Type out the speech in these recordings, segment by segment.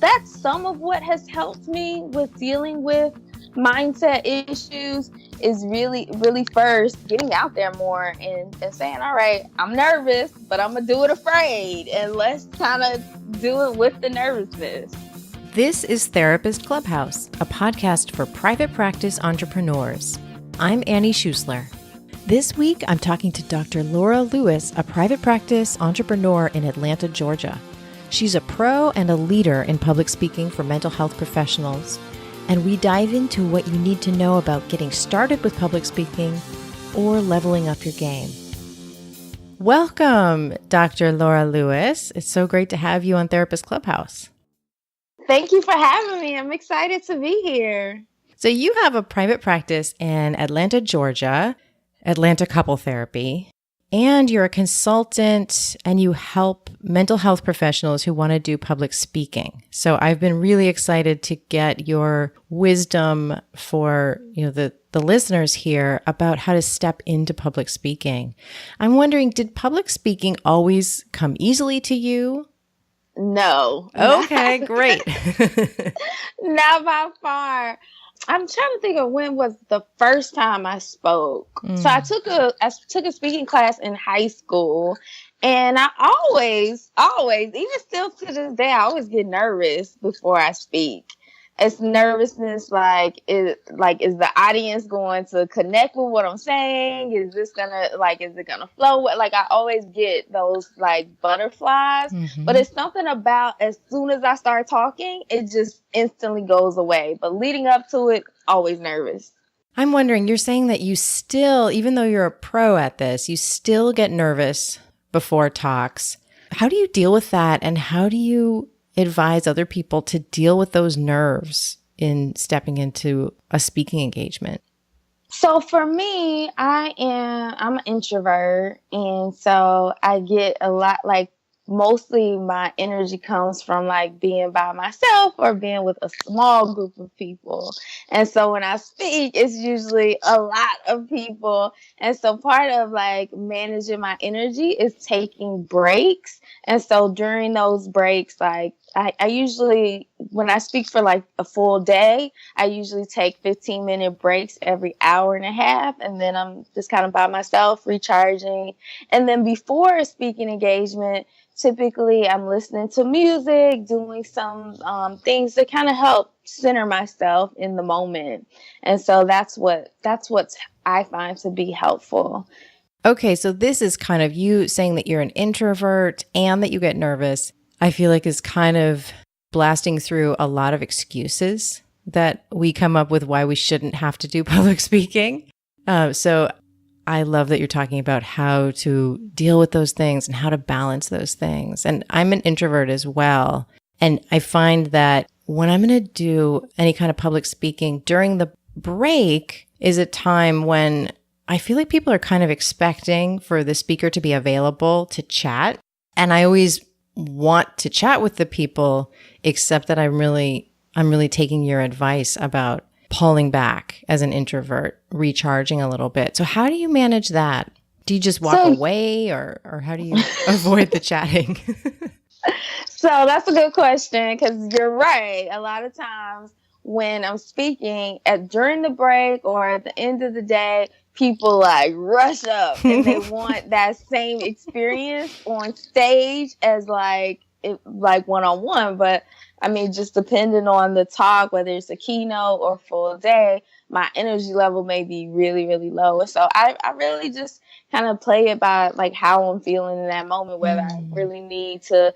that's some of what has helped me with dealing with mindset issues, is really, really first getting out there more and saying, all right, I'm nervous, but I'm going to do it afraid. And let's kind of do it with the nervousness. This is Therapist Clubhouse, a podcast for private practice entrepreneurs. I'm Annie Schusler. This week, I'm talking to Dr. Laura Lewis, a private practice entrepreneur in Atlanta, Georgia. She's a pro and a leader in public speaking for mental health professionals, and we dive into what you need to know about getting started with public speaking or leveling up your game. Welcome, Dr. Laura Lewis. It's so great to have you on Therapist Clubhouse. Thank you for having me. I'm excited to be here. So you have a private practice in Atlanta, Georgia, Atlanta Couple Therapy, and you're a consultant and you help mental health professionals who want to do public speaking. So I've been really excited to get your wisdom for, the listeners here about how to step into public speaking. I'm wondering, did public speaking always come easily to you? No. Okay, great. Not by far. I'm trying to think of when was the first time I spoke. So I took a speaking class in high school, and I always, even still to this day, I always get nervous before I speak. It's nervousness, is the audience going to connect with what I'm saying? Is it gonna flow? I always get those butterflies, but it's something about as soon as I start talking, it just instantly goes away. But leading up to it, always nervous. I'm wondering, you're saying that you still, even though you're a pro at this, you still get nervous before talks. How do you deal with that? And how do you advise other people to deal with those nerves in stepping into a speaking engagement? So for me, I'm an introvert. And so I get a lot, mostly my energy comes from being by myself or being with a small group of people. And so when I speak, it's usually a lot of people. And so part of managing my energy is taking breaks. And so during those breaks, I usually, when I speak for a full day, I usually take 15-minute breaks every hour and a half. And then I'm just kind of by myself, recharging. And then before a speaking engagement, typically I'm listening to music, doing some things that kind of help center myself in the moment. And so that's what I find to be helpful. Okay, so this is kind of you saying that you're an introvert and that you get nervous. I feel like is kind of blasting through a lot of excuses that we come up with why we shouldn't have to do public speaking. So I love that you're talking about how to deal with those things and how to balance those things. And I'm an introvert as well. And I find that when I'm going to do any kind of public speaking, during the break is a time when I feel like people are kind of expecting for the speaker to be available to chat. And I always want to chat with the people, except that I'm really taking your advice about pulling back as an introvert, recharging a little bit. So how do you manage that? Do you just walk away or how do you avoid the chatting? So that's a good question, because you're right. A lot of times when I'm speaking during the break or at the end of the day, people rush up and they want that same experience on stage as one-on-one. But I mean, just depending on the talk, whether it's a keynote or full day, my energy level may be really, really low. So I really just kind of play it by how I'm feeling in that moment, whether I really need to,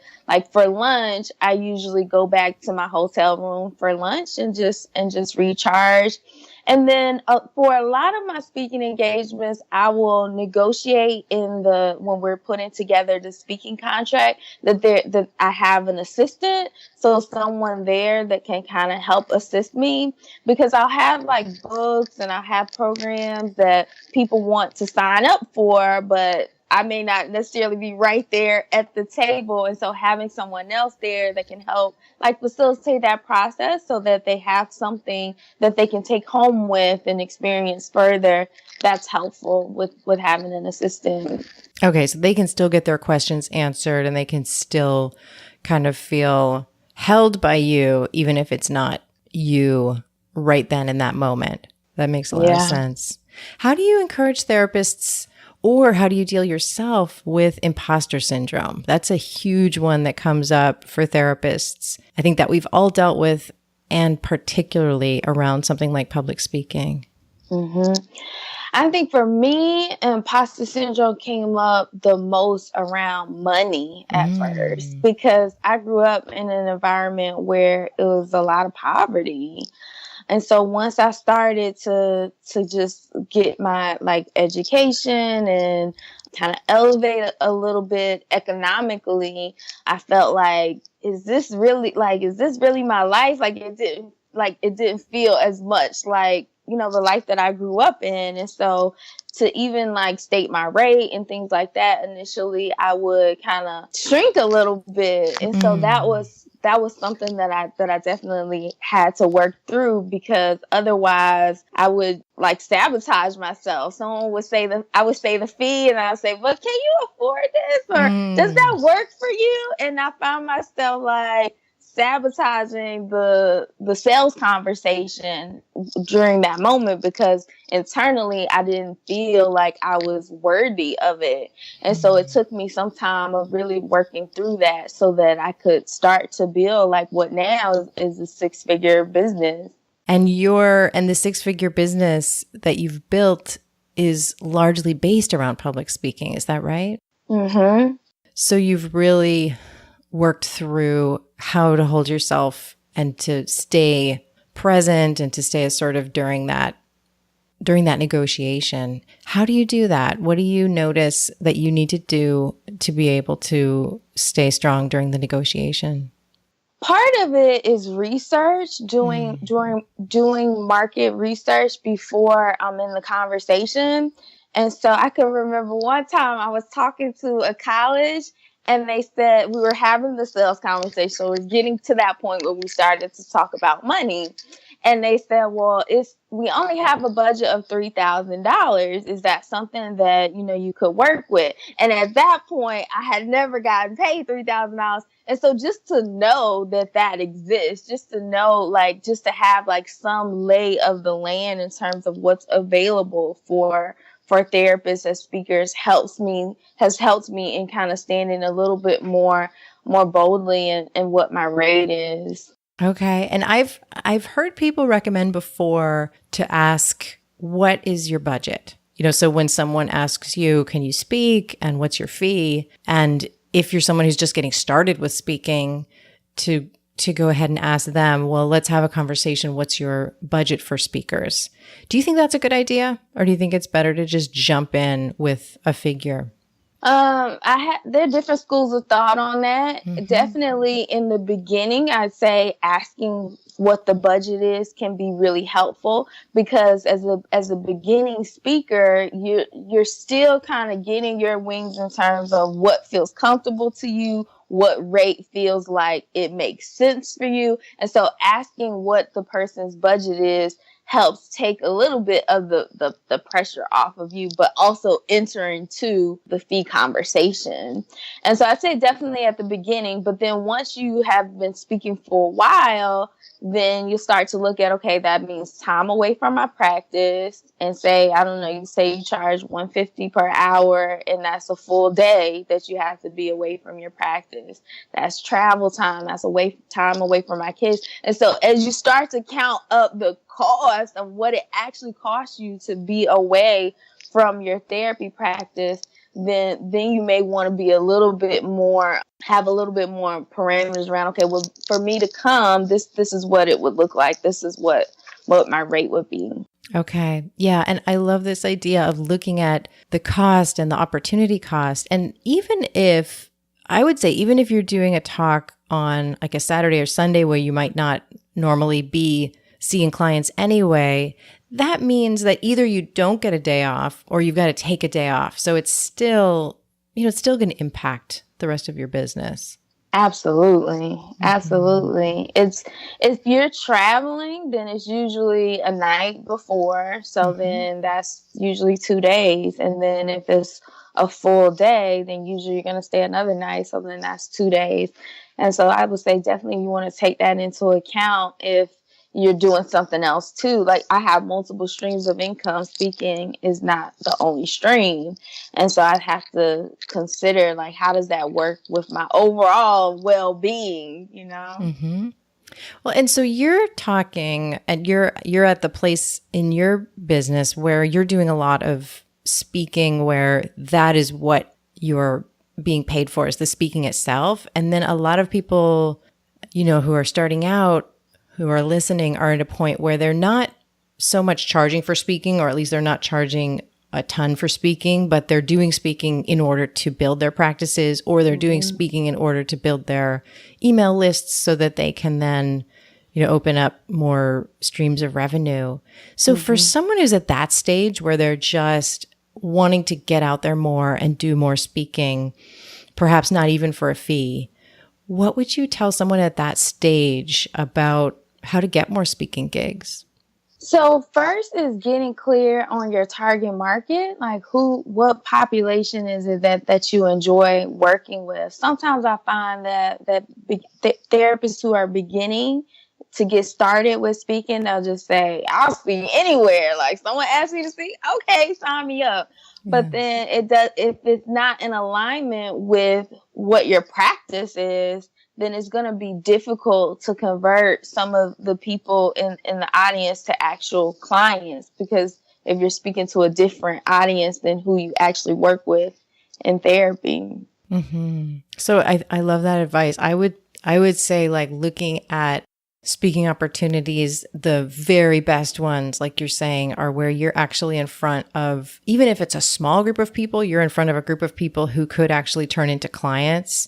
for lunch, I usually go back to my hotel room for lunch and just recharge. And then for a lot of my speaking engagements, I will negotiate when we're putting together the speaking contract that I have an assistant. So someone there that can kind of help assist me, because I'll have books and I'll have programs that people want to sign up for, but I may not necessarily be right there at the table. And so having someone else there that can help facilitate that process so that they have something that they can take home with and experience further, that's helpful with having an assistant. Okay, so they can still get their questions answered and they can still kind of feel held by you, even if it's not you right then in that moment. That makes a lot of sense. How do you encourage therapists, or how do you deal yourself with imposter syndrome? That's a huge one that comes up for therapists. I think that we've all dealt with, and particularly around something like public speaking. I think for me, imposter syndrome came up the most around money at first, because I grew up in an environment where it was a lot of poverty. And so once I started to just get my like education and kind of elevate a little bit economically, I felt like, is this really my life? Like it didn't feel as much like, the life that I grew up in. And so to even like state my rate and things like that, initially I would kind of shrink a little bit. And so that was something that I definitely had to work through, because otherwise I would like sabotage myself. Someone would say I would say the fee, and I would say, "But can you afford this? Or does that work for you?" And I found myself like sabotaging the sales conversation during that moment, because internally I didn't feel like I was worthy of it. And so it took me some time of really working through that so that I could start to build like what now is a 6-figure business. And the 6-figure business that you've built is largely based around public speaking. Is that right? So you've really worked through how to hold yourself and to stay present and to stay assertive during that negotiation. How do you do that? What do you notice that you need to do to be able to stay strong during the negotiation? Part of it is research, doing market research before I'm in the conversation. And so I can remember one time I was talking to a college, and they said, we were having the sales conversation. We're getting to that point where we started to talk about money. And they said, well, we only have a budget of $3,000. Is that something that, you could work with? And at that point, I had never gotten paid $3,000. And so just to know that exists, just to know, like, just to have like some lay of the land in terms of what's available for therapists as speakers has helped me in kind of standing a little bit more boldly in what my rate is. Okay. And I've heard people recommend before to ask, what is your budget? So when someone asks you, can you speak, and what's your fee? And if you're someone who's just getting started with speaking, to go ahead and ask them, well, let's have a conversation. What's your budget for speakers? Do you think that's a good idea? Or do you think it's better to just jump in with a figure? There are different schools of thought on that. Definitely in the beginning, I'd say asking what the budget is can be really helpful, because as a beginning speaker, you're still kind of getting your wings in terms of what feels comfortable to you, what rate feels like it makes sense for you. And so asking what the person's budget is helps take a little bit of the pressure off of you, but also enter into the fee conversation. And so I'd say definitely at the beginning, but then once you have been speaking for a while, then you start to look at, okay, that means time away from my practice, and say, I don't know, you say you charge $150 per hour, and that's a full day that you have to be away from your practice. That's travel time. That's time away from my kids. And so as you start to count up the cost of what it actually costs you to be away from your therapy practice, then you may want to be have a little bit more parameters around, okay, well, for me to come, this is what it would look like. This is what my rate would be. Okay. Yeah. And I love this idea of looking at the cost and the opportunity cost. And even if you're doing a talk on like a Saturday or Sunday where you might not normally be seeing clients anyway, that means that either you don't get a day off or you've got to take a day off. So it's still going to impact the rest of your business. Absolutely. Absolutely. It's, if you're traveling, then it's usually a night before. So then that's usually 2 days. And then if it's a full day, then usually you're going to stay another night. So then that's 2 days. And so I would say definitely you want to take that into account if you're doing something else too. Like I have multiple streams of income. Speaking is not the only stream. And so I have to consider like, how does that work with my overall well-being, you know? Mm-hmm. Well, and so you're talking and you're at the place in your business where you're doing a lot of speaking, where that is what you're being paid for, is the speaking itself. And then a lot of people, who are starting out, who are listening, are at a point where they're not so much charging for speaking, or at least they're not charging a ton for speaking, but they're doing speaking in order to build their practices, or they're doing speaking in order to build their email lists so that they can then, open up more streams of revenue. So for someone who's at that stage where they're just wanting to get out there more and do more speaking, perhaps not even for a fee, what would you tell someone at that stage about how to get more speaking gigs? So first is getting clear on your target market, like what population is it that you enjoy working with. Sometimes I find that therapists who are beginning to get started with speaking, they'll just say, I'll speak anywhere. Like someone asks me to speak, okay, sign me up. But then if it's not in alignment with what your practice is, then it's going to be difficult to convert some of the people in the audience to actual clients, because if you're speaking to a different audience than who you actually work with in therapy. Mm-hmm. So I love that advice. I would say, like, looking at speaking opportunities, the very best ones, like you're saying, are where you're actually in front of, even if it's a small group of people, you're in front of a group of people who could actually turn into clients.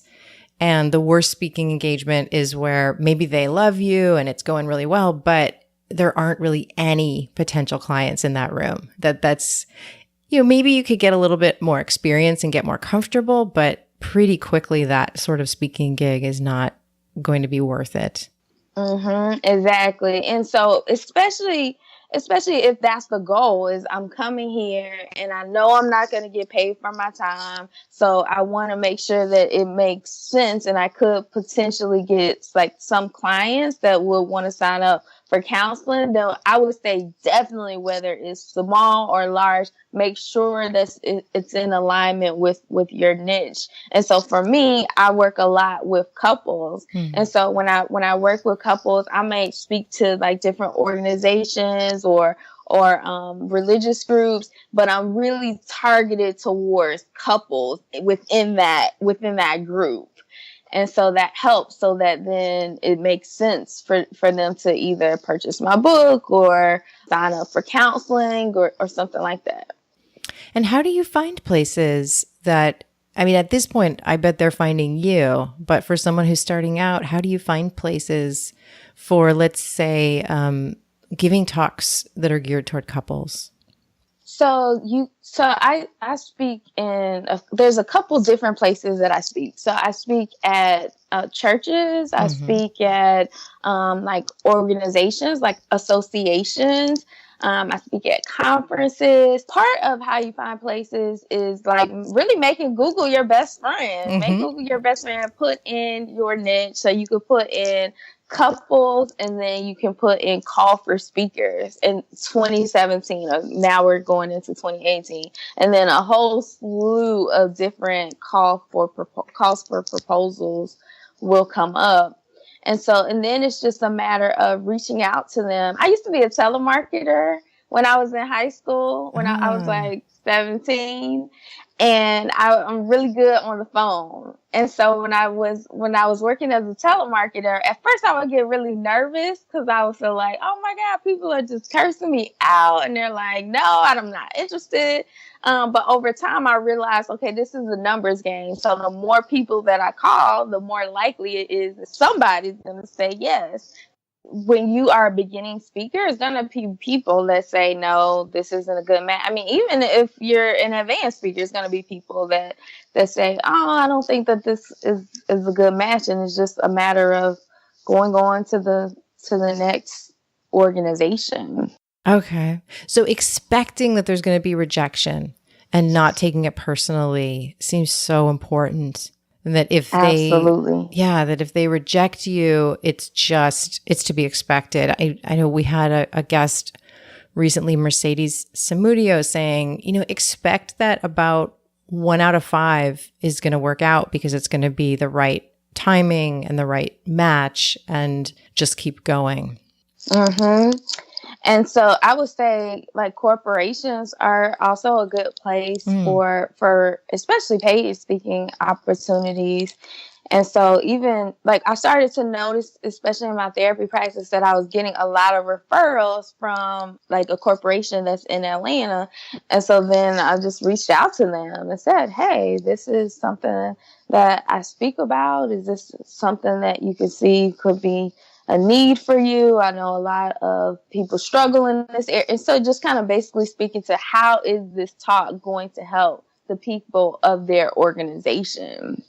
And the worst speaking engagement is where maybe they love you and it's going really well, but there aren't really any potential clients in that room. That's, maybe you could get a little bit more experience and get more comfortable, but pretty quickly that sort of speaking gig is not going to be worth it. Mm-hmm, exactly. And so especially if that's the goal, is I'm coming here and I know I'm not going to get paid for my time. So I want to make sure that it makes sense. And I could potentially get like some clients that would want to sign up for counseling. Though I would say definitely, whether it's small or large, make sure that it's in alignment with your niche. And so for me, I work a lot with couples. And so when I work with couples, I may speak to like different organizations or religious groups, but I'm really targeted towards couples within that group. And so that helps, so that then it makes sense for them to either purchase my book or sign up for counseling or something like that. And how do you find places that, at this point, I bet they're finding you, but for someone who's starting out, how do you find places for, let's say, giving talks that are geared toward couples? So I speak there's a couple different places that I speak. So I speak at churches. I speak at like organizations, like associations. I speak at conferences. Part of how you find places is like really making Google your best friend. Make Google your best friend. Put in your niche. So you could put in couples, and then you can put in call for speakers in 2017. Now we're going into 2018, and then a whole slew of different calls for proposals will come up. And then it's just a matter of reaching out to them. I used to be a telemarketer when I was in high school, when I was like 17. And I'm really good on the phone. And so when I was working as a telemarketer, at first I would get really nervous because I would feel like, oh my God, people are just cursing me out. And they're like, no, I'm not interested. But over time I realized, okay, this is a numbers game. So the more people that I call, the more likely it is that somebody's going to say yes. When you are a beginning speaker, it's going to be people that say, no, this isn't a good match. Even if you're an advanced speaker, it's going to be people that say, oh, I don't think that this is a good match. And it's just a matter of going on to the next organization. Okay. So expecting that there's going to be rejection and not taking it personally seems so important. And that if Absolutely. that if they reject you, it's to be expected. I know we had a guest recently, Mercedes Samudio, saying, expect that about 1 out of 5 is going to work out because it's going to be the right timing and the right match, and just keep going. Mm-hmm. And so I would say like corporations are also a good place for especially paid speaking opportunities. And so even like I started to notice, especially in my therapy practice, that I was getting a lot of referrals from like a corporation that's in Atlanta. And so then I just reached out to them and said, hey, this is something that I speak about. Is this something that you could see could be a need for you? I know a lot of people struggle in this area. And so just kind of basically speaking to how is this talk going to help the people of their organization?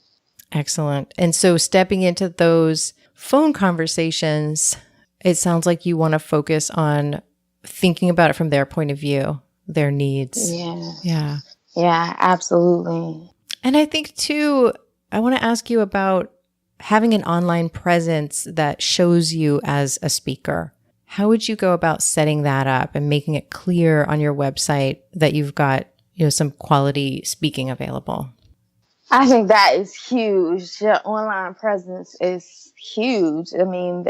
Excellent. And so stepping into those phone conversations, it sounds like you want to focus on thinking about it from their point of view, their needs. Yeah, absolutely. And I think too, I want to ask you about having an online presence that shows you as a speaker. How would you go about setting that up and making it clear on your website that you've got, some quality speaking available? I think that is huge. Your online presence is huge. I mean,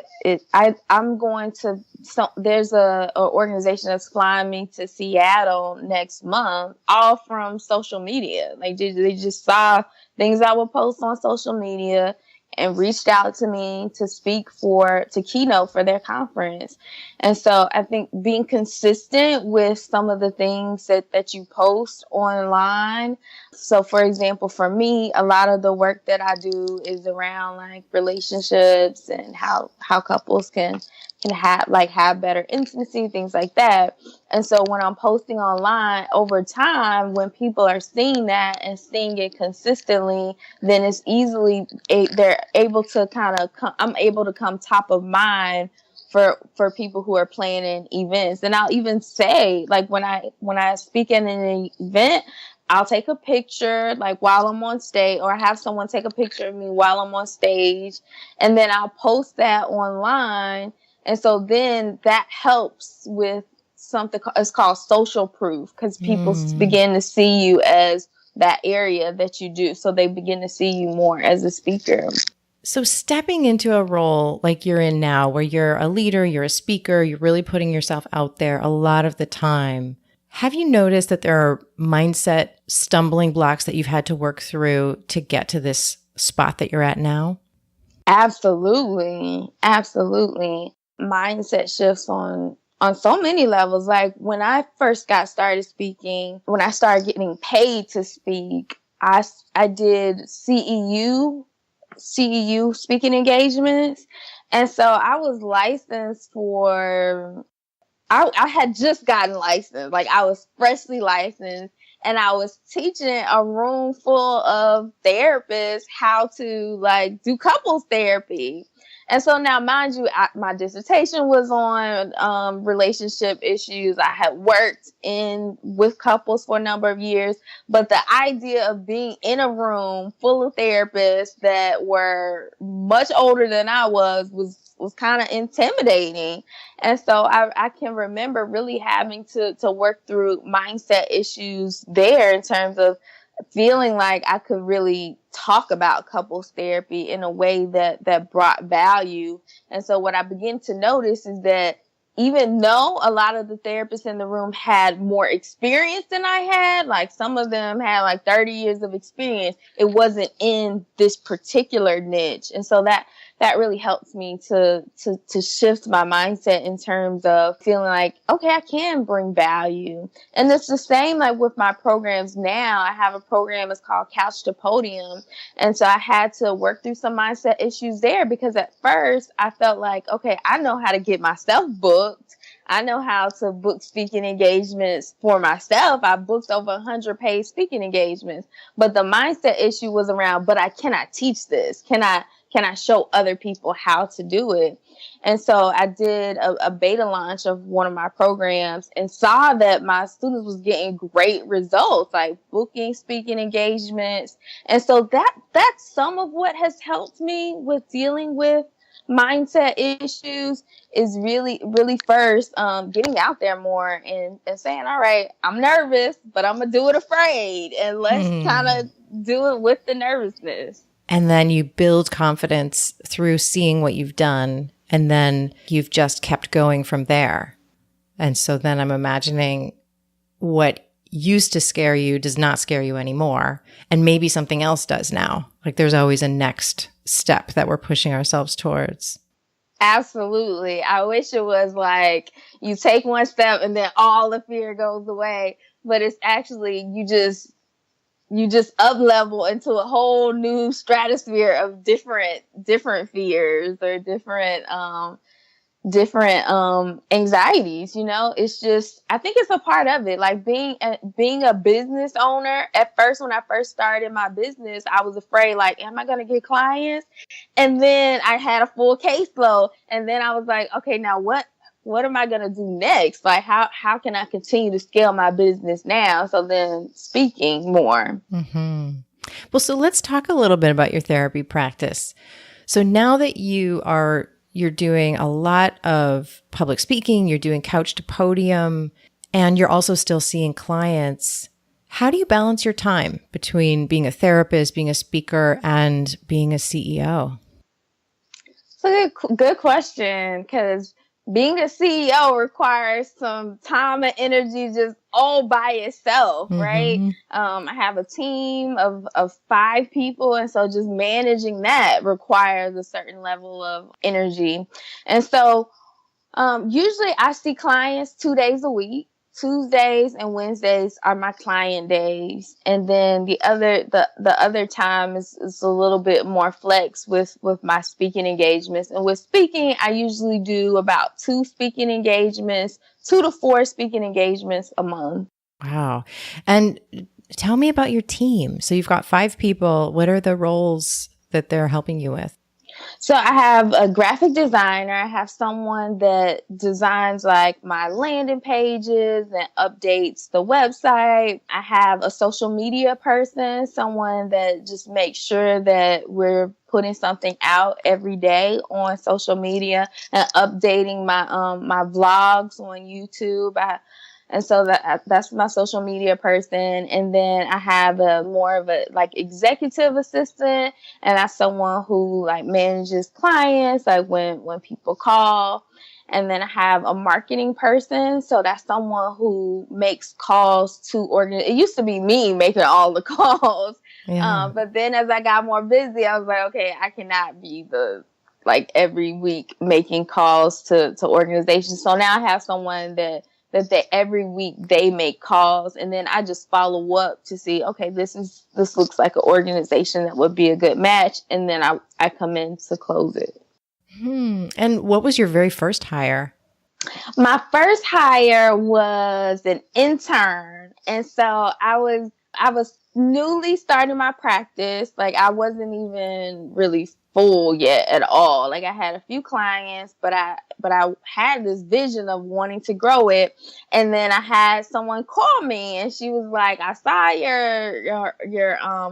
I'm going to, there's a organization that's flying me to Seattle next month, all from social media. Like they just saw things I would post on social media and reached out to me to speak to keynote for their conference. And so I think being consistent with some of the things that you post online. So for example, for me, a lot of the work that I do is around like relationships and how couples can have better intimacy, things like that. And so when I'm posting online over time, when people are seeing that and seeing it consistently, then it's they're able to I'm able to come top of mind for people who are planning events. And I'll even say, like when I speak at an event, I'll take a picture like while I'm on stage, or I have someone take a picture of me while I'm on stage, and then I'll post that online. And so then that helps with something it's called social proof, because people begin to see you as that area that you do. So they begin to see you more as a speaker. So stepping into a role like you're in now, where you're a leader, you're a speaker, you're really putting yourself out there a lot of the time. Have you noticed that there are mindset stumbling blocks that you've had to work through to get to this spot that you're at now? Absolutely. Absolutely. Mindset shifts on so many levels. Like when I first got started speaking, when I started getting paid to speak, I did CEU speaking engagements. And so I was licensed I had just gotten licensed. Like I was freshly licensed, and I was teaching a room full of therapists how to like do couples therapy. And so now, mind you, my dissertation was on relationship issues. I had worked with couples for a number of years, but the idea of being in a room full of therapists that were much older than I was kind of intimidating. And so I can remember really having to work through mindset issues there, in terms of feeling like I could really talk about couples therapy in a way that brought value. And so what I began to notice is that even though a lot of the therapists in the room had more experience than I had, like some of them had like 30 years of experience, it wasn't in this particular niche. And so that really helps me to shift my mindset in terms of feeling like, okay, I can bring value. And it's the same like with my programs now. I have a program, it's called Couch to Podium. And so I had to work through some mindset issues there, because at first I felt like, okay, I know how to get myself booked. I know how to book speaking engagements for myself. I booked over 100 paid speaking engagements. But the mindset issue was around, but I cannot teach this. Can I I show other people how to do it? And so I did a beta launch of one of my programs and saw that my students was getting great results, like booking speaking engagements. And so that's some of what has helped me with dealing with mindset issues, is really first getting out there more and saying, all right, I'm nervous, but I'm gonna do it afraid, and let's kind of do it with the nervousness. And then you build confidence through seeing what you've done, and then you've just kept going from there. And so then I'm imagining what used to scare you does not scare you anymore, and maybe something else does now. Like there's always a next step that we're pushing ourselves towards. Absolutely. I wish it was like you take one step and then all the fear goes away, but it's actually you just up level into a whole new stratosphere of different fears or different anxieties. It's just, I think it's a part of it. Like being a business owner, at first, when I first started my business, I was afraid, like, am I going to get clients? And then I had a full caseload, and then I was like, okay, now what am I going to do next? Like, how can I continue to scale my business now? So then speaking more. Mm-hmm. Well, so let's talk a little bit about your therapy practice. So now that you're doing a lot of public speaking, you're doing couch to podium, and you're also still seeing clients, how do you balance your time between being a therapist, being a speaker, and being a CEO? It's a good question, because being a CEO requires some time and energy just all by itself, right? I have a team of 5 people, and so just managing that requires a certain level of energy. And so usually I see clients 2 days a week. Tuesdays and Wednesdays are my client days, and then the other time is a little bit more flex with my speaking engagements. And with speaking, I usually do about 2 speaking engagements, 2 to 4 speaking engagements a month. Wow. And tell me about your team. So you've got 5 people. What are the roles that they're helping you with? So I have a graphic designer. I have someone that designs like my landing pages and updates the website. I have a social media person, someone that just makes sure that we're putting something out every day on social media and updating my vlogs on YouTube. And so that's my social media person. And then I have more of a like executive assistant, and that's someone who like manages clients, like when people call. And then I have a marketing person. So that's someone who makes calls to it used to be me making all the calls. Yeah. But then as I got more busy, I was like, okay, I cannot be like every week making calls to organizations. So now I have someone that they every week they make calls, and then I just follow up to see, okay, this looks like an organization that would be a good match, and then I come in to close it. And what was your very first hire? My first hire was an intern, and so I was newly starting my practice. Like I wasn't even really full yet at all. Like I had a few clients, but I had this vision of wanting to grow it. And then I had someone call me, and she was like, I saw your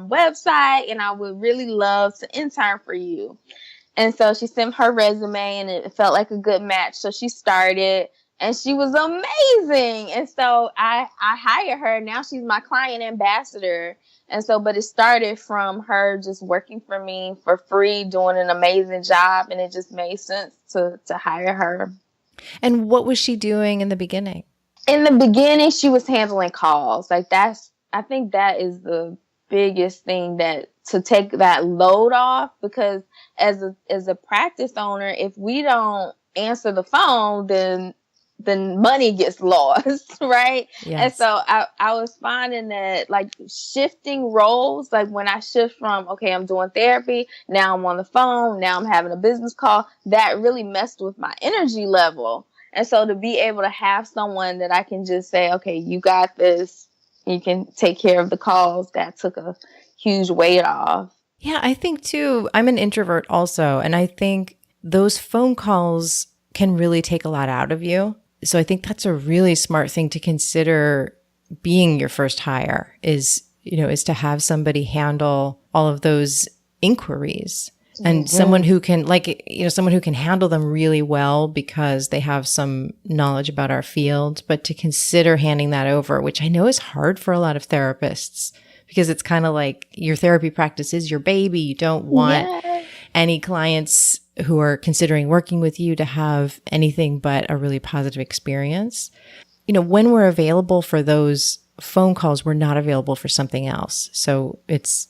website, and I would really love to intern for you. And so she sent her resume, and it felt like a good match. So she started, and she was amazing. And so I hired her. Now she's my client ambassador. And so, but it started from her just working for me for free, doing an amazing job. And it just made sense to hire her. And what was she doing in the beginning? In the beginning, she was handling calls. Like I think that is the biggest thing, that to take that load off, because as a practice owner, if we don't answer the phone, then money gets lost, right? Yes. And so I was finding that like shifting roles, like when I shift from, okay, I'm doing therapy, now I'm on the phone, now I'm having a business call, that really messed with my energy level. And so to be able to have someone that I can just say, okay, you got this, you can take care of the calls, that took a huge weight off. Yeah, I think too, I'm an introvert also. And I think those phone calls can really take a lot out of you. So I think that's a really smart thing to consider being your first hire is to have somebody handle all of those inquiries and someone who can someone who can handle them really well because they have some knowledge about our field, but to consider handing that over, which I know is hard for a lot of therapists because it's kind of like your therapy practice is your baby. You don't want any clients who are considering working with you to have anything but a really positive experience. When we're available for those phone calls, we're not available for something else. So it's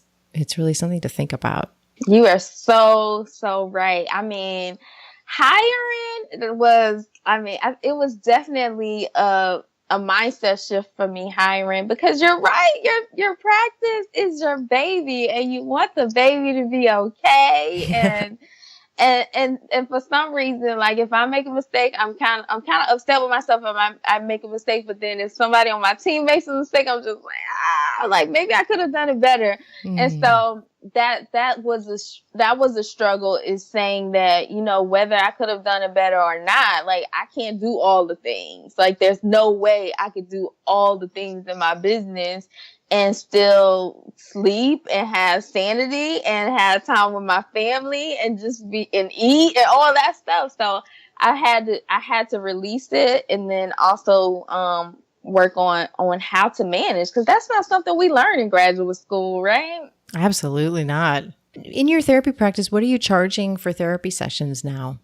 really something to think about. You are so right. I mean, hiring it was definitely a mindset shift for me hiring, because you're right. Your practice is your baby and you want the baby to be okay. And for some reason, like if I make a mistake, I'm kind of upset with myself if I make a mistake. But then if somebody on my team makes a mistake, I'm just like maybe I could have done it better. And so that was a struggle, is saying that, whether I could have done it better or not, like I can't do all the things. Like there's no way I could do all the things in my business and still sleep and have sanity and have time with my family and just be and eat and all that stuff. So I had to release it, and then also work on how to manage, because that's not something we learn in graduate school, right? Absolutely not. In your therapy practice, what are you charging for therapy sessions now?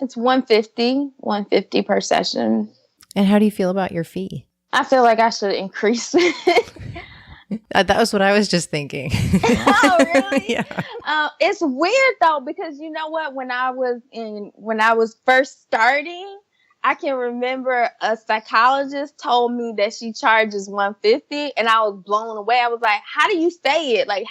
It's $150 per session. And how do you feel about your fee? I feel like I should increase it. That was what I was just thinking. Oh, really? Yeah. It's weird though, because you know what? When I was first starting, I can remember a psychologist told me that she charges $150, and I was blown away. I was like, "How do you say it? Like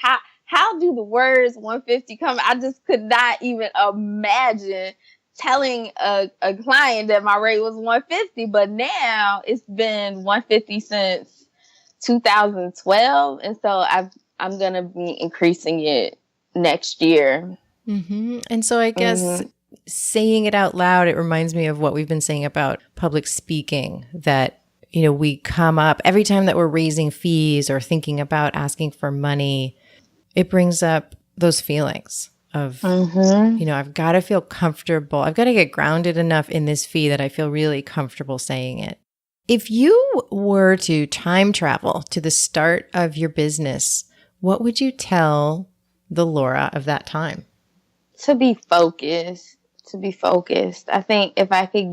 how do the words $150 come?" I just could not even imagine telling a client that my rate was $150. But now it's been $150 since 2012, and so I'm gonna be increasing it next year. Mm-hmm. And so I guess saying it out loud, it reminds me of what we've been saying about public speaking, that we come up every time that we're raising fees or thinking about asking for money, it brings up those feelings of I've got to feel comfortable, I've got to get grounded enough in this fee that I feel really comfortable saying it. If you were to time travel to the start of your business, what would you tell the Laura of that time? To be focused. I think if I could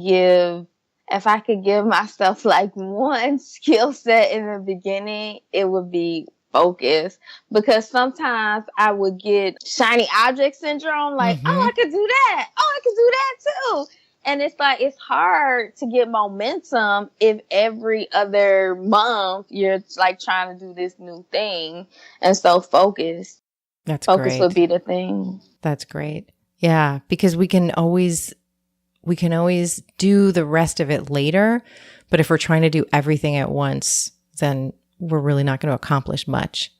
give myself like one skill set in the beginning, it would be focus. Because sometimes I would get shiny object syndrome, like, oh, I could do that. Oh, I could do that too. And it's like, it's hard to get momentum if every other month you're like trying to do this new thing. And so focus great. Would be the thing. That's great. Yeah. Because we can always do the rest of it later. But if we're trying to do everything at once, then we're really not going to accomplish much.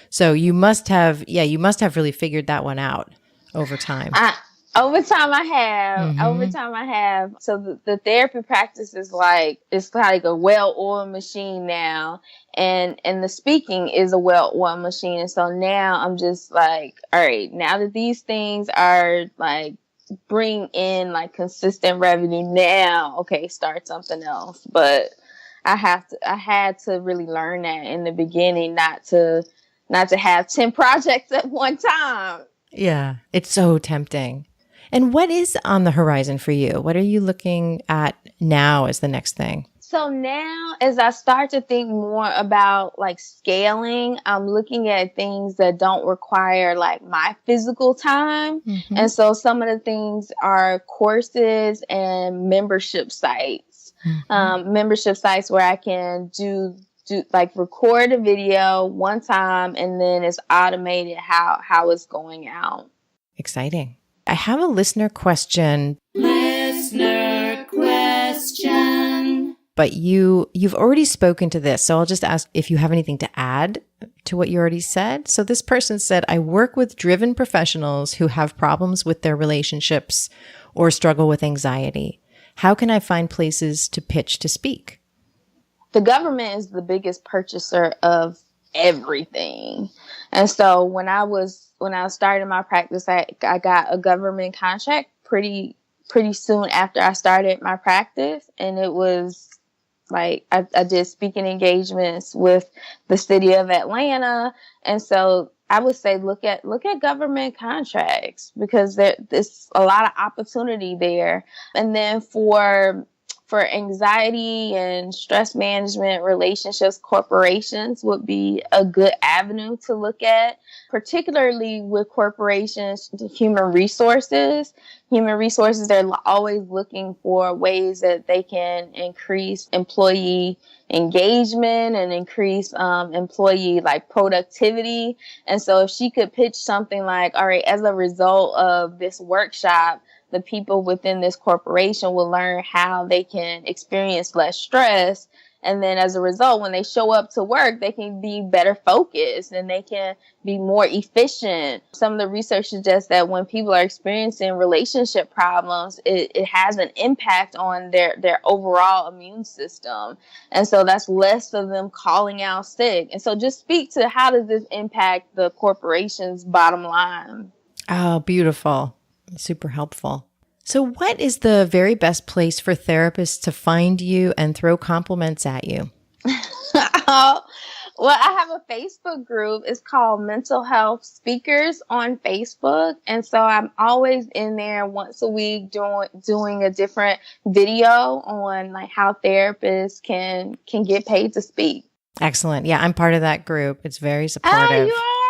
So you must have really figured that one out over time. Over time I have. So the therapy practice is like, it's like a well-oiled machine now. And the speaking is a well-oiled machine. And so now I'm just like, all right, now that these things are like bring in like consistent revenue now, okay, start something else. But I had to really learn that in the beginning, not to have 10 projects at one time. Yeah, it's so tempting. And what is on the horizon for you? What are you looking at now as the next thing? So now, as I start to think more about like scaling, I'm looking at things that don't require like my physical time. And so some of the things are courses and membership sites. Membership sites where I can do like record a video one time, and then it's automated how it's going out. Exciting. I have a listener question. But you've already spoken to this, so I'll just ask if you have anything to add to what you already said. So this person said, I work with driven professionals who have problems with their relationships or struggle with anxiety. How can I find places to pitch to speak? The government is the biggest purchaser of everything. And so when I started my practice, I got a government contract pretty soon after I started my practice. And it was like, I did speaking engagements with the city of Atlanta. And so I would say, look at government contracts, because there's a lot of opportunity there. And then for anxiety and stress management, relationships, corporations would be a good avenue to look at, particularly with corporations, human resources. Human resources, they're always looking for ways that they can increase employee engagement and increase employee productivity. And so if she could pitch something like, all right, as a result of this workshop, the people within this corporation will learn how they can experience less stress. And then as a result, when they show up to work, they can be better focused and they can be more efficient. Some of the research suggests that when people are experiencing relationship problems, it has an impact on their overall immune system. And so that's less of them calling out sick. And so just speak to, how does this impact the corporation's bottom line? Oh, beautiful. Super helpful. So what is the very best place for therapists to find you and throw compliments at you? Well, I have a Facebook group. It's called Mental Health Speakers on Facebook. And so I'm always in there once a week doing a different video on how therapists can get paid to speak. Excellent. Yeah, I'm part of that group. It's very supportive. Oh,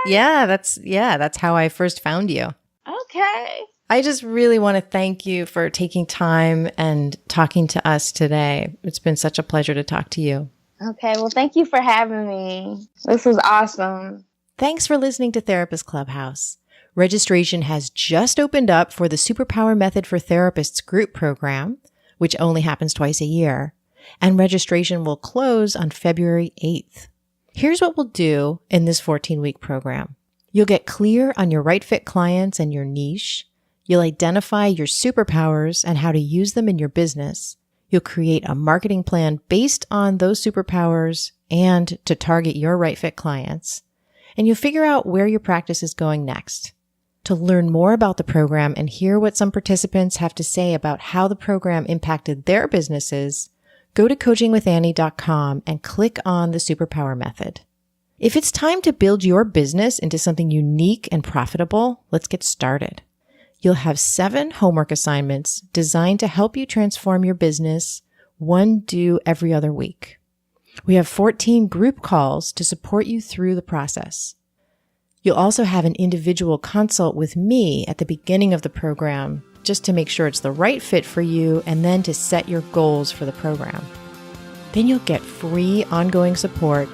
you are? That's how I first found you. Okay. I just really want to thank you for taking time and talking to us today. It's been such a pleasure to talk to you. Okay. Well, thank you for having me. This was awesome. Thanks for listening to Therapist Clubhouse. Registration has just opened up for the Superpower Method for Therapists group program, which only happens twice a year, and registration will close on February 8th. Here's what we'll do in this 14-week program. You'll get clear on your right fit clients and your niche. You'll identify your superpowers and how to use them in your business. You'll create a marketing plan based on those superpowers and to target your right fit clients. And you'll figure out where your practice is going next. To learn more about the program and hear what some participants have to say about how the program impacted their businesses, go to coachingwithannie.com and click on the Superpower Method. If it's time to build your business into something unique and profitable, let's get started. You'll have 7 homework assignments designed to help you transform your business, one due every other week. We have 14 group calls to support you through the process. You'll also have an individual consult with me at the beginning of the program, just to make sure it's the right fit for you and then to set your goals for the program. Then you'll get free ongoing support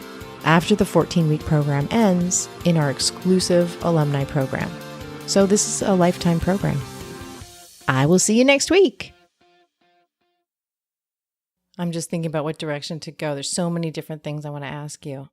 after the 14-week program ends in our exclusive alumni program. So this is a lifetime program. I will see you next week. I'm just thinking about what direction to go. There's so many different things I want to ask you.